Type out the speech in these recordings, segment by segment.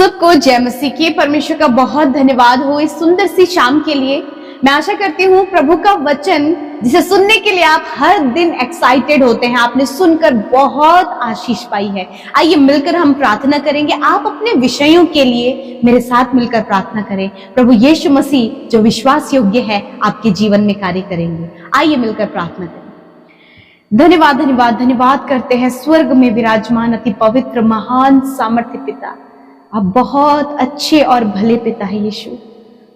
सबको जय मसीह की। परमेश्वर का बहुत धन्यवाद हो इस सुंदर सी शाम के लिए। मैं आशा करती हूँ प्रभु का वचन जिसे सुनने के लिए आप हर दिन एक्साइटेड होते हैं, आपने सुनकर बहुत आशीष पाई है। आइए मिलकर हम प्रार्थना करेंगे। आप अपने विषयों के लिए मेरे साथ मिलकर प्रार्थना करें। प्रभु यीशु मसीह जो विश्वास योग्य है आपके जीवन में कार्य करेंगे। आइए मिलकर प्रार्थना करें। धन्यवाद धन्यवाद धन्यवाद करते हैं स्वर्ग में विराजमान अति पवित्र महान सामर्थ्य पिता। आप बहुत अच्छे और भले पिता है यीशु।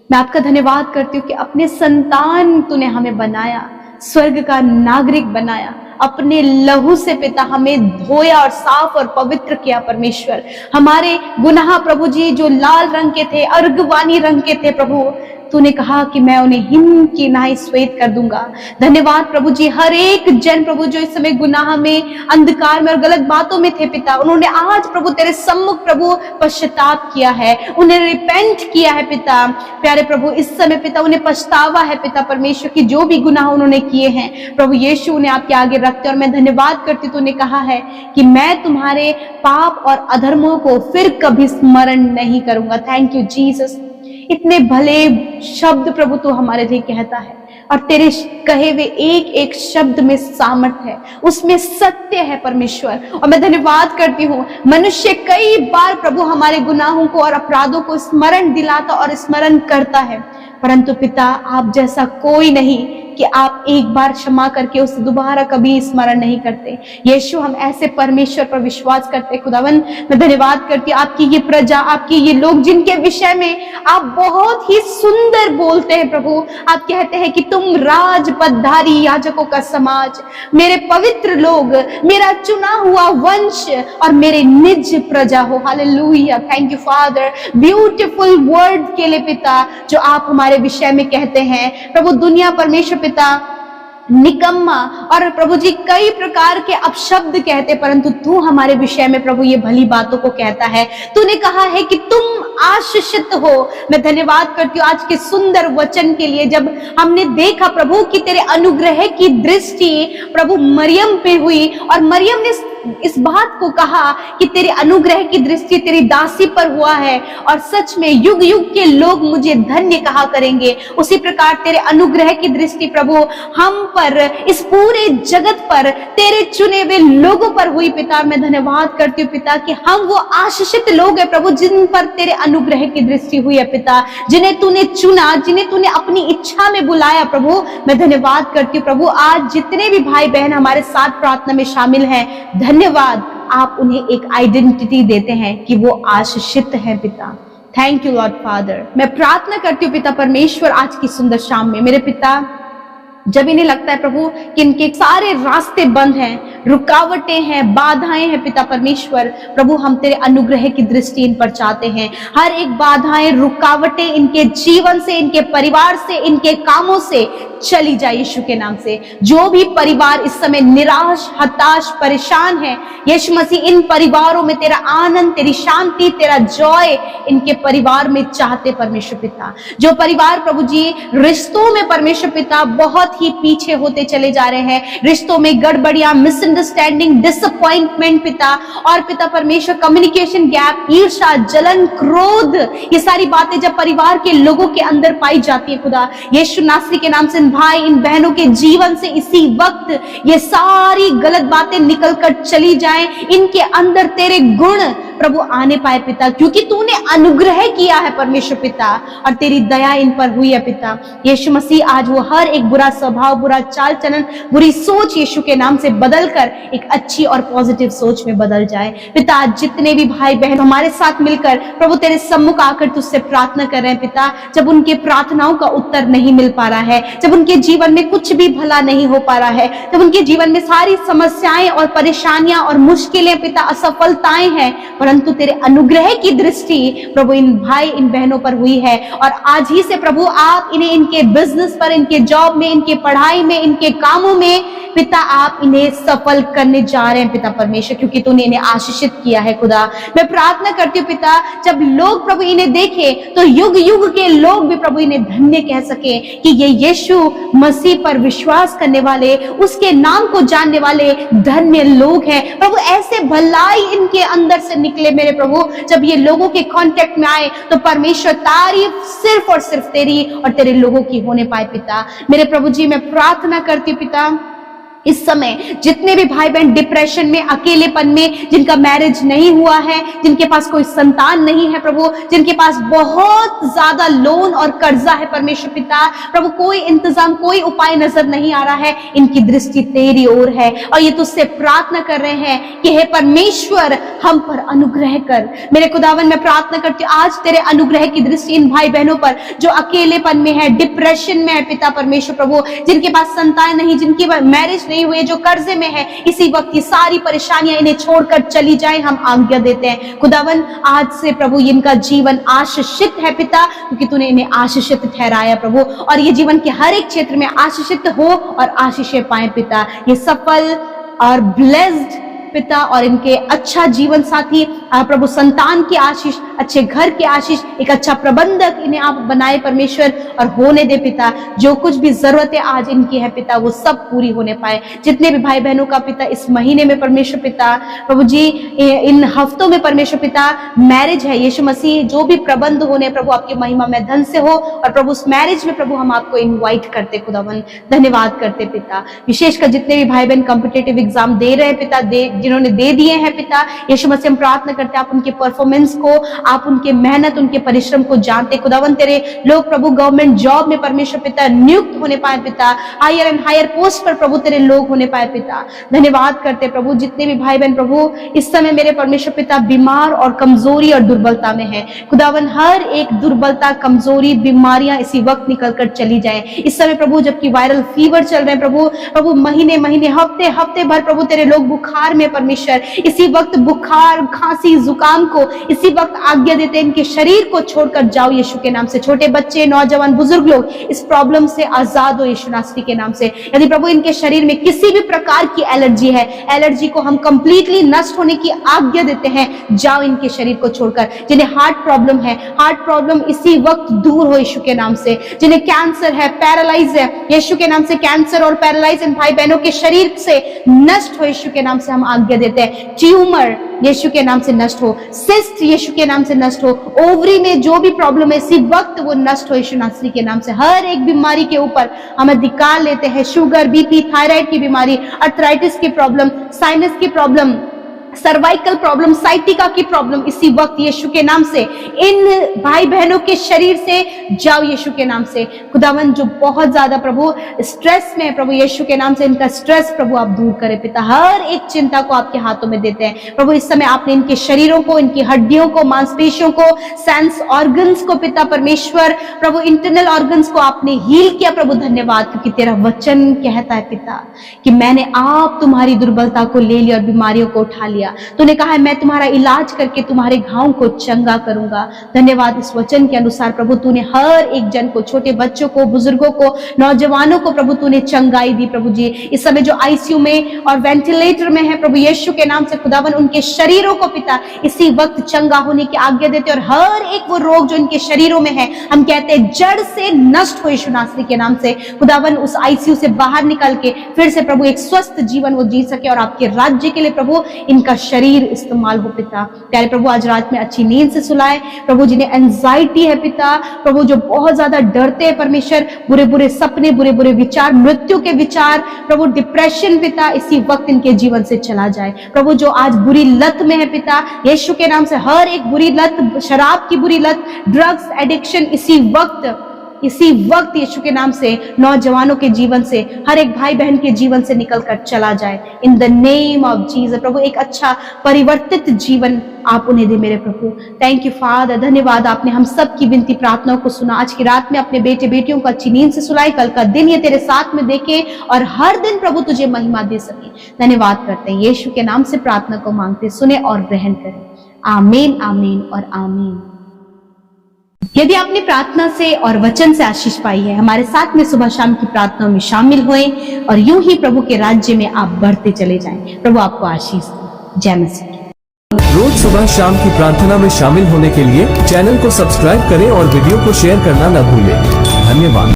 मैं आपका धन्यवाद करती हूँ कि अपने संतान तूने हमें बनाया, स्वर्ग का नागरिक बनाया, अपने लहू से पिता हमें धोया और साफ और पवित्र किया। परमेश्वर हमारे गुनाह प्रभु जी जो लाल रंग के थे, अर्गवानी रंग के थे, प्रभु तूने कहा कि मैं उन्हें हिम की नाई श्वेत कर दूंगा। धन्यवाद प्रभु जी। हर एक जन प्रभु जो इस समय गुनाह में, अंधकार में और गलत बातों में थे पिता, उन्होंने आज प्रभु तेरे सम्मुख प्रभु पश्चाताप किया है, उन्हें रिपेंट किया है पिता। प्यारे प्रभु इस समय पिता उन्हें पछतावा है पिता परमेश्वर की जो भी गुनाह उन्होंने किए हैं प्रभु यीशु उन्हें आपके आगे रखते। और मैं धन्यवाद करती, तूने कहा है कि मैं तुम्हारे पाप और अधर्मों को फिर कभी स्मरण नहीं करूंगा। Thank you Jesus. इतने भले शब्द प्रभु तू हमारे लिए कहता है और तेरे कहे हुए एक एक शब्द में सामर्थ्य है, उसमें सत्य है परमेश्वर। और मैं धन्यवाद करती हूँ। मनुष्य कई बार प्रभु हमारे गुनाहों को और अपराधों को स्मरण दिलाता और स्मरण करता है, परंतु पिता आप जैसा कोई नहीं कि आप एक बार क्षमा करके उसे दोबारा कभी स्मरण नहीं करते। यीशु हम ऐसे परमेश्वर पर विश्वास करते। खुदावन मैं धन्यवाद करती हूँ आपकी ये प्रजा, आपकी ये लोग जिनके विषय में आप बहुत ही सुंदर बोलते हैं प्रभु। आप कहते हैं कि तुम राजपदधारी याजकों का समाज, मेरे पवित्र लोग, मेरा चुना हुआ वंश और मेरे निज प्रजा हो। Hallelujah. Thank you father beautiful word के लिए पिता जो आप हमारे विषय में कहते हैं प्रभु। दुनिया परमेश्वर पिता निकम्मा और प्रभु जी कई प्रकार के अपशब्द कहते, परंतु तू हमारे विषय में प्रभु ये भली बातों को कहता है। तूने कहा है कि तुम आशीषित हो। मैं धन्यवाद करती हूँ आज के सुंदर वचन के लिए। जब हमने देखा प्रभु कि तेरे अनुग्रह की दृष्टि प्रभु मरियम पे हुई और मरियम ने इस बात को कहा कि तेरे अनुग्रह की दृष्टि तेरी दासी पर हुआ है और सच में युग युग के लोग मुझे धन्य कहा करेंगे, उसी प्रकार तेरे अनुग्रह की दृष्टि प्रभु हम पर, इस पूरे जगत पर, तेरे चुने हुए लोगों पर हुई पिता। मैं धन्यवाद करती हूँ पिता कि हम वो आशीषित लोग हैं प्रभु जिन पर तेरे अनुग्रह की दृष्टि हुई है पिता, जिन्हें तूने चुना, जिन्हें तूने अपनी इच्छा में बुलाया प्रभु। मैं धन्यवाद करती हूँ प्रभु आज जितने भी भाई बहन हमारे साथ प्रार्थना में शामिल हैं, धन्यवाद आप उन्हें एक आइडेंटिटी देते हैं कि वो आशीषित है पिता। Thank you Lord father. मैं प्रार्थना करती हूँ पिता परमेश्वर आज की सुंदर शाम में मेरे पिता जब इन्हें लगता है प्रभु कि इनके सारे रास्ते बंद हैं, रुकावटें हैं, बाधाएं हैं पिता परमेश्वर, प्रभु हम तेरे अनुग्रह की दृष्टि इन पर चाहते हैं। हर एक बाधाएं, रुकावटें इनके जीवन से, इनके परिवार से, इनके कामों से चली जाए यीशु के नाम से। जो भी परिवार इस समय निराश, हताश, परेशान है, यीशु मसीह इन परिवारों में तेरा आनंद, तेरी शांति, तेरा जॉय इनके परिवार में चाहते परमेश्वर पिता। जो परिवार प्रभु जी रिश्तों में परमेश्वर पिता बहुत ही पीछे होते चले जा रहे हैं, रिश्तों में गड़बड़ियां, मिसअंडरस्टैंडिंग, डिसअपॉइंटमेंट पिता, और पिता परमेश्वर कम्युनिकेशन गैप, ईर्ष्या, जलन, क्रोध, ये सारी बातें जब परिवार के लोगों के अंदर पाई जाती है खुदा, यीशु नासरी के नाम से इन भाई इन बहनों के जीवन से इसी वक्त ये सारी गलत बातें निकल कर चली जाएं, इनके अंदर तेरे गुण प्रभु आने पाए पिता, क्योंकि तूने अनुग्रह किया है परमेश्वर पिता और तेरी दया इन पर हुई है पिता। यीशु मसीह आज वो हर एक बुरा स्वभाव, बुरा चाल चलन, बुरी सोच यीशु के नाम से बदलकर एक अच्छी और पॉजिटिव सोच में बदल जाए पिता। आज जितने भी भाई बहन हमारे साथ मिलकर प्रभु तेरे सम्मुख आकर तुझसे प्रार्थना कर रहे हैं पिता, जब उनके प्रार्थनाओं का उत्तर नहीं मिल पा रहा है, जब उनके जीवन में कुछ भी भला नहीं हो पा रहा है, जब उनके जीवन में सारी समस्याएं और परेशानियां और मुश्किलें पिता, असफलताएं हैं, परंतु तेरे अनुग्रह की दृष्टि प्रभु इन भाई इन बहनों पर हुई है। और आज ही से प्रभु आप इन्हें इनके बिजनेस पर, इनके जॉब में, इनके पढ़ाई में, इनके कामों में पिता आप इन्हें सफल करने जा रहे हैं पिता परमेश्वर, क्योंकि तूने इन्हें आशीषित किया है खुदा। मैं प्रार्थना करती हूँ पिता जब लोग प्रभु इन्हें देखे तो युग युग के लोग भी प्रभु इन्हें धन्य कह सके कि ये यीशु मसीह पर विश्वास करने वाले, उसके नाम को जानने वाले धन्य लोग हैं प्रभु। ऐसे भलाई इनके अंदर से निकले मेरे प्रभु, जब ये लोगों के कांटेक्ट में आए तो परमेश्वर तारीफ सिर्फ और सिर्फ तेरी और तेरे लोगों की होने पाए पिता। मेरे प्रभु जी मैं प्रार्थना करती हूँ पिता, इस समय जितने भी भाई बहन डिप्रेशन में, अकेलेपन में, जिनका मैरिज नहीं हुआ है, जिनके पास कोई संतान नहीं है प्रभु, जिनके पास बहुत ज्यादा लोन और कर्जा है परमेश्वर पिता, प्रभु कोई इंतजाम, कोई उपाय नजर नहीं आ रहा है, इनकी दृष्टि तेरी ओर है और ये तुझसे प्रार्थना कर रहे हैं कि हे परमेश्वर हम पर अनुग्रह कर। मेरे खुदावन मैं प्रार्थना करती हूँ आज तेरे अनुग्रह की दृष्टि इन भाई बहनों पर जो अकेलेपन में है, डिप्रेशन में है पिता परमेश्वर प्रभु, जिनके पास संतान नहीं, जिनकी मैरिज नहीं हुए, जो कर्जे में है, इसी वक्त ये सारी परेशानियां इन्हें छोड़कर चली जाएं, हम आज्ञा देते हैं खुदावन। आज से प्रभु इनका जीवन आशीषित है पिता, क्योंकि तूने इन्हें आशीषित ठहराया प्रभु, और ये जीवन के हर एक क्षेत्र में आशीषित हो और आशीषें पाए पिता। ये सफल और ब्लेस्ड पिता और इनके अच्छा जीवन साथी प्रभु, संतान की आशीष, अच्छे घर की आशीष, एक अच्छा प्रबंधक इन्हें आप बनाए परमेश्वर और होने दे पिता। जो कुछ भी जरूरतें आज इनकी है पिता वो सब पूरी होने पाए। जितने भी भाई बहनों का पिता इस महीने में परमेश्वर पिता प्रभु जी, इन हफ्तों में परमेश्वर पिता मैरिज है, यीशु मसीह जो भी प्रबंध होने प्रभु आपकी महिमा में धन से हो, और प्रभु उस मैरिज में प्रभु हम आपको इन्वाइट करते खुदावन, धन्यवाद करते पिता। विशेषकर जितने भी भाई बहन कॉम्पिटेटिव एग्जाम दे रहे हैं पिता, जिन्होंने दे दिए हैं पिता, यीशु मसीह हम प्रार्थना करते हैं आप उनके परफॉर्मेंस को, आप उनके मेहनत, उनके परिश्रम को जानते खुदावन। तेरे लोग प्रभु गवर्नमेंट जॉब में परमेश्वर पिता नियुक्त होने पाए पिता, हायर एंड हायर पोस्ट पर प्रभु तेरे लोग होने पाए पिता, धन्यवाद करते प्रभु। जितने भी भाई बहन प्रभु इस समय मेरे परमेश्वर पिता बीमार और कमजोरी और दुर्बलता में है खुदावन, हर एक दुर्बलता, कमजोरी, बीमारियां इसी वक्त निकल कर चली जाए इस समय प्रभु। जबकि वायरल फीवर चल रहे हैं प्रभु महीने महीने, हफ्ते हफ्ते भर प्रभु तेरे लोग बुखार में परमेश्वर, इसी वक्त बुखार, खांसी, जुकाम को इसी वक्त आज्ञा देते हैं इनके शरीर को छोड़कर जाओ यीशु के नाम से। छोटे बच्चे, नौजवान, बुजुर्ग लोग इस प्रॉब्लम से आजाद हो यीशु नासरी के नाम से। यदि प्रभु इनके शरीर में किसी भी प्रकार की एलर्जी है, एलर्जी को हम कंप्लीटली नष्ट होने की आज्ञा देते हैं, जाओ इनके शरीर को छोड़कर। जिन्हें हार्ट प्रॉब्लम है, हार्ट प्रॉब्लम इसी वक्त दूर हो यीशु के नाम से। जिन्हें कैंसर है, पैरालाइज है, यीशु के नाम से कैंसर और पैरालाइज इन भाई बहनों के शरीर से नष्ट हो यीशु के नाम से हम आज्ञा देते हैं। ट्यूमर यीशु के नाम से नष्ट हो, सिस्ट यीशु के नाम से नष्ट हो, ओवरी में जो भी प्रॉब्लम है इसी वक्त वो नष्ट हो यीशु नासरी के नाम से। हर एक बीमारी के ऊपर हम अधिकार लेते हैं, शुगर, बीपी, थायराइड की बीमारी, अर्थराइटिस की प्रॉब्लम, साइनस की प्रॉब्लम, सर्वाइकल प्रॉब्लम, साइटिका की प्रॉब्लम, इसी वक्त यीशु के नाम से इन भाई बहनों के शरीर से जाओ यीशु के नाम से। खुदावन जो बहुत ज्यादा प्रभु स्ट्रेस में प्रभु, यीशु के नाम से इनका स्ट्रेस प्रभु आप दूर करें पिता। हर एक चिंता को आपके हाथों में देते हैं प्रभु। इस समय आपने इनके शरीरों को, इनकी हड्डियों को, मांसपेशियों को, सेंस ऑर्गन्स को पिता परमेश्वर प्रभु, इंटरनल ऑर्गन्स को आपने हील किया प्रभु, धन्यवाद। क्योंकि तेरा वचन कहता है पिता कि मैंने आप तुम्हारी दुर्बलता को ले लिया और बीमारियों को उठा लिया। तूने कहा है मैं तुम्हारा इलाज करके तुम्हारे घावों को चंगा करूंगा। धन्यवाद इस वचन के अनुसार प्रभु, तूने हर एक जन को, छोटे बच्चों को, बुजुर्गों को, नौजवानों को प्रभु तूने चंगाई दी प्रभु जी। इस समय जो आईसीयू में और वेंटिलेटर में है प्रभु, यीशु के नाम से खुदावन उनके शरीरों को पिता इसी वक्त चंगा होने की आज्ञा देते, और हर एक वो रोग जो इनके शरीरों में है हम कहते हैं जड़ से नष्ट हो यीशु नासरी के नाम से। खुदावन उस आईसीयू से बाहर निकल के फिर से प्रभु एक स्वस्थ जीवन वो जी सके और आपके राज्य के लिए प्रभु इनका शरीर इस्तेमाल हो पिता। प्यारे प्रभु आज रात में अच्छी नींद से सुलाए प्रभु, जिन्हें एंजाइटी है पिता प्रभु, जो बहुत ज्यादा डरते हैं परमेश्वर, बुरे बुरे सपने, बुरे बुरे विचार, मृत्यु के विचार प्रभु, डिप्रेशन पिता इसी वक्त इनके जीवन से चला जाए प्रभु। जो आज बुरी लत में है पिता, यीशु के नाम से हर एक बुरी लत, शराब की बुरी लत, ड्रग्स एडिक्शन इसी वक्त यीशु के नाम से नौजवानों के जीवन से, हर एक भाई बहन के जीवन से निकलकर चला जाए in the name of Jesus प्रभु। एक अच्छा परिवर्तित जीवन आप उन्हें दे मेरे प्रभु। थैंक यू फादर, धन्यवाद आपने हम सब की विनती प्रार्थनाओं को सुना। आज की रात में अपने बेटे बेटियों को अच्छी नींद से सुलाए, कल का दिन ये तेरे साथ में देखे और हर दिन प्रभु तुझे महिमा दे सके। धन्यवाद करते हैं, यीशु के नाम से प्रार्थना को मांगते, सुने और ग्रहण करें। आमीन, आमीन और आमीन। यदि आपने प्रार्थना से और वचन से आशीष पाई है, हमारे साथ में सुबह शाम की प्रार्थनाओं में शामिल हुए और यूं ही प्रभु के राज्य में आप बढ़ते चले जाएं। प्रभु आपको आशीष दे। जय मसीह। रोज सुबह शाम की प्रार्थना में शामिल होने के लिए चैनल को सब्सक्राइब करें और वीडियो को शेयर करना न भूलें। धन्यवाद।